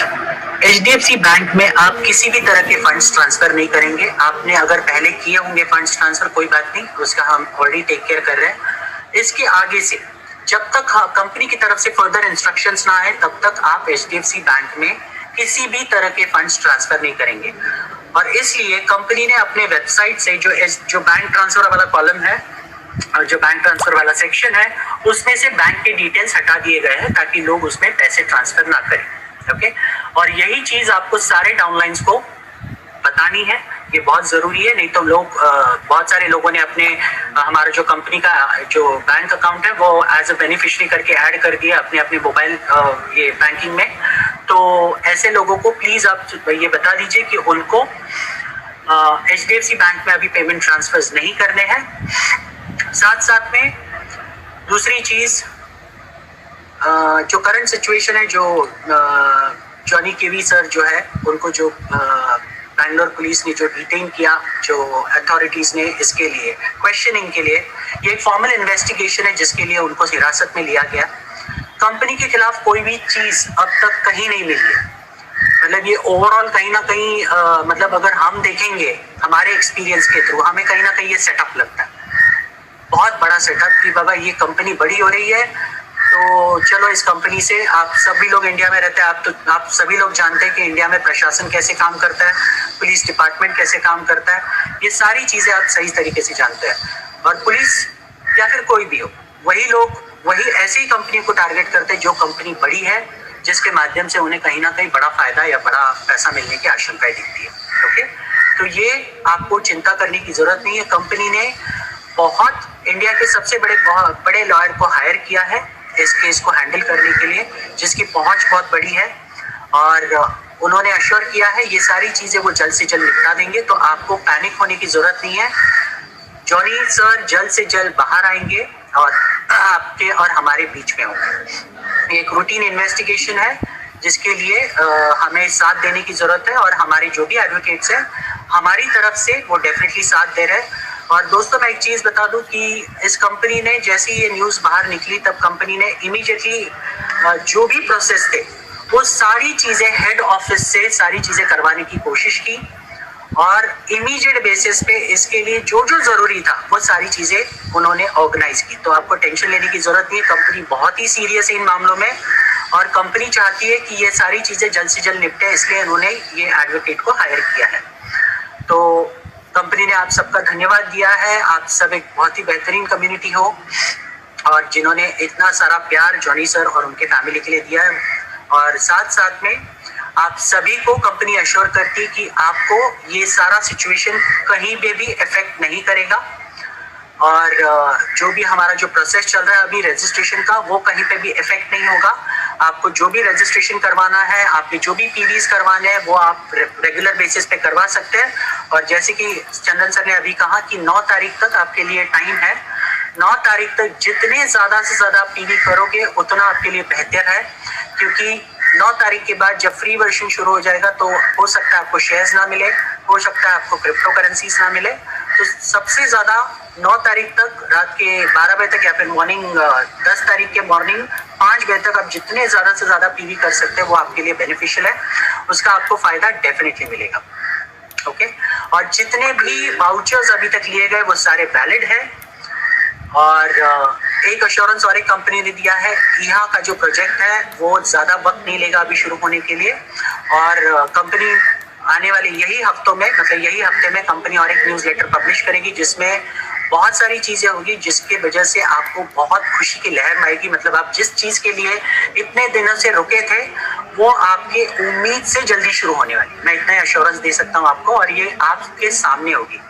HDFC bank में आप किसी भी तरह के फंड्स ट्रांसफर नहीं करेंगे। आपने अगर पहले किए होंगे फंड्स ट्रांसफर, कोई बात नहीं, उसका हम ऑलरेडी टेक केयर कर रहे हैं। इसके आगे से जब तक कंपनी की तरफ से फर्दर इंस्ट्रक्शंस ना आए तब तक आप एचडीएफसी बैंक में किसी भी तरह के फंड्स ट्रांसफर नहीं करेंगे। और इसलिए कंपनी ने अपने वेबसाइट से जो बैंक ट्रांसफर वाला कॉलम है और जो बैंक ट्रांसफर वाला सेक्शन है उसमें से बैंक के डिटेल्स हटा दिए गए हैं ताकि लोग उसमें पैसे ट्रांसफर ना करें। ओके, और यही चीज आपको सारे डाउनलाइंस को बतानी है, ये बहुत जरूरी है। नहीं तो लोग बहुत सारे लोगों ने अपने हमारा जो कंपनी का जो बैंक अकाउंट है वो एज अ बेनिफिशियरी करके ऐड कर दिया अपने अपने मोबाइल ये बैंकिंग में। तो ऐसे लोगों को प्लीज आप ये बता दीजिए कि उनको एचडीएफसी बैंक में अभी पेमेंट ट्रांसफर्स नहीं करने हैं। साथ साथ में दूसरी चीज, जो करंट सिचुएशन है, जो जॉनी केवी सर जो है उनको जो बैंगलोर पुलिस ने जो डिटेन किया, जो अथॉरिटीज ने इसके लिए क्वेश्चनिंग के लिए, ये एक फॉर्मल इन्वेस्टिगेशन है जिसके लिए उनको हिरासत में लिया गया। कंपनी के खिलाफ कोई भी चीज अब तक कहीं नहीं मिली है। मतलब ये ओवरऑल कहीं ना कहीं मतलब अगर हम देखेंगे हमारे एक्सपीरियंस के थ्रू, हमें कहीं ना कहीं ये सेटअप लगता है, बहुत बड़ा सेटअप कि बाबा ये कंपनी बड़ी हो रही है तो चलो इस कंपनी से, आप सभी लोग इंडिया में रहते हैं, आप सभी लोग जानते हैं कि इंडिया में प्रशासन कैसे काम करता है, पुलिस डिपार्टमेंट कैसे काम करता है, ये सारी चीजें आप सही तरीके से जानते हैं। और पुलिस या फिर कोई भी हो, वही लोग वही ऐसी ही कंपनी को टारगेट करते हैं जो कंपनी बड़ी है, जिसके माध्यम से उन्हें कहीं ना कहीं बड़ा फायदा या बड़ा पैसा मिलने की आशंकाएं दिखती है। ओके, तो ये आपको चिंता करने की जरूरत नहीं है। कंपनी ने बहुत इंडिया के सबसे बड़े लॉयर को हायर किया है इस केस को हैंडल करने के लिए, जिसकी पहुंच बहुत बड़ी है, और उन्होंने अश्योर किया है ये सारी चीजें वो जल्द से जल्द निपटा देंगे। तो आपको पैनिक होने की जरूरत नहीं है। जॉनी सर जल्द से जल्द बाहर आएंगे और आपके और हमारे बीच में होंगे। एक रूटीन इन्वेस्टिगेशन है जिसके लिए हमें साथ देने की जरूरत है, और हमारे जो भी एडवोकेट्स हैं हमारी तरफ से वो डेफिनेटली साथ दे रहे हैं। और दोस्तों मैं एक चीज बता दूं कि इस कंपनी ने जैसे ये न्यूज बाहर निकली तब कंपनी ने इमीडिएटली जो भी प्रोसेस थे वो सारी चीजें हेड ऑफिस से सारी चीजें करवाने की कोशिश की, और इमीडिएट बेसिस पे इसके लिए जो जो जरूरी था वो सारी चीजें उन्होंने ऑर्गेनाइज की। तो आपको टेंशन लेने की जरूरत नहीं है, कंपनी बहुत ही सीरियस है इन मामलों में, और कंपनी चाहती है कि ये सारी चीजें जल्द से जल्द निपटे, इसलिए उन्होंने ये एडवोकेट को हायर किया है। तो कंपनी ने आप सबका धन्यवाद दिया है। आप सब एक बहुत ही बेहतरीन कम्युनिटी हो, और जिन्होंने इतना सारा प्यार जॉनी सर और उनके फैमिली के लिए दिया है। और साथ साथ में आप सभी को कंपनी अश्योर करती कि आपको ये सारा सिचुएशन कहीं पे भी इफेक्ट नहीं करेगा, और जो भी हमारा जो प्रोसेस चल रहा है अभी रजिस्ट्रेशन का, वो कहीं पे भी इफेक्ट नहीं होगा। आपको जो भी रजिस्ट्रेशन करवाना है, आपके जो भी पीवीज करवाने हैं वो आप रेगुलर बेसिस पे करवा सकते हैं। और जैसे कि चंदन सर ने अभी कहा कि 9 तारीख तक आपके लिए टाइम है। 9 तारीख तक जितने ज्यादा से ज्यादा पीवी करोगे उतना आपके लिए बेहतर है, क्योंकि 9 तारीख के बाद जब फ्री वर्जन शुरू हो जाएगा तो हो सकता है आपको शेयर्स ना मिले, हो सकता है आपको क्रिप्टो करेंसीज ना मिले। तो सबसे ज्यादा 9 तारीख तक रात के 12 बजे तक या फिर मॉर्निंग 10 तारीख के मॉर्निंग 5 बजे तक आप जितने ज्यादा से ज्यादा पीवी कर सकते हैं वो आपके लिए बेनिफिशियल है, उसका आपको फायदा डेफिनेटली मिलेगा। ओके, और जितने भी वाउचर्स अभी तक लिए गए वो सारे वैलिड है। और एक अश्योरेंस और एक कंपनी ने दिया है, यहाँ का जो प्रोजेक्ट है वो ज्यादा वक्त नहीं लेगा अभी शुरू होने के लिए, और कंपनी आने वाले यही हफ्तों में, मतलब यही हफ्ते में कंपनी और एक न्यूज़लेटर पब्लिश करेगी जिसमें बहुत सारी चीजें होगी, जिसके वजह से आपको बहुत खुशी की लहर आएगी। मतलब आप जिस चीज के लिए इतने दिनों से रुके थे वो आपके उम्मीद से जल्दी शुरू होने वाली, मैं इतना अश्योरेंस दे सकता हूँ आपको, और ये आपके सामने होगी।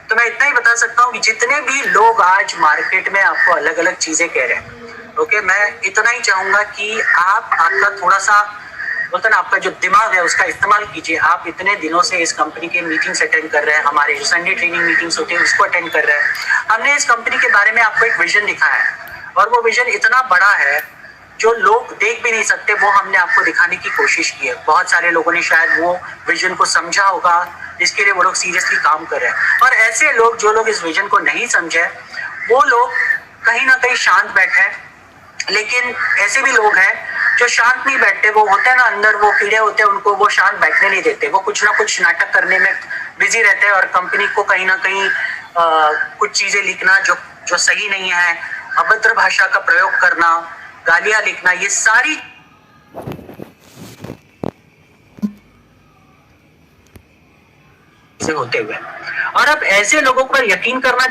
तो मैं इतना ही बता सकता हूँ कि जितने भी लोग आज मार्केट में आपको अलग अलग चीजें कह रहे हैं, ओके, मैं इतना ही चाहूंगा कि आपका थोड़ा सा बोलते ना, आपका जो दिमाग है उसका इस्तेमाल कीजिए। आप इतने दिनों से इस कंपनी के मीटिंग्स अटेंड कर रहे हैं, हमारे जो संडे ट्रेनिंग मीटिंग्स होती है उसको अटेंड कर रहे हैं। हमने इस कंपनी के बारे में आपको एक विजन दिखाया है, और वो विजन इतना बड़ा है जो लोग देख भी नहीं सकते, वो हमने आपको दिखाने की कोशिश की है। बहुत सारे लोगों ने शायद वो विजन को समझा होगा, इसके लिए वो लोग सीरियसली काम कर रहे हैं। और ऐसे लोग जो लोग इस विजन को नहीं समझे वो लोग कहीं ना कहीं शांत बैठे हैं, लेकिन ऐसे भी लोग हैं जो शांत नहीं बैठते, वो होता है ना अंदर वो कीड़े होते हैं, उनको वो शांत बैठने नहीं देते, वो कुछ ना कुछ नाटक करने में बिजी रहते हैं और कंपनी को कहीं ना कहीं कुछ चीजें लिखना जो जो सही नहीं है, अभद्र भाषा का प्रयोग करना, गालियां लिखना, ये सारी से होते हुए, और अब ऐसे लोगों पर यकीन करना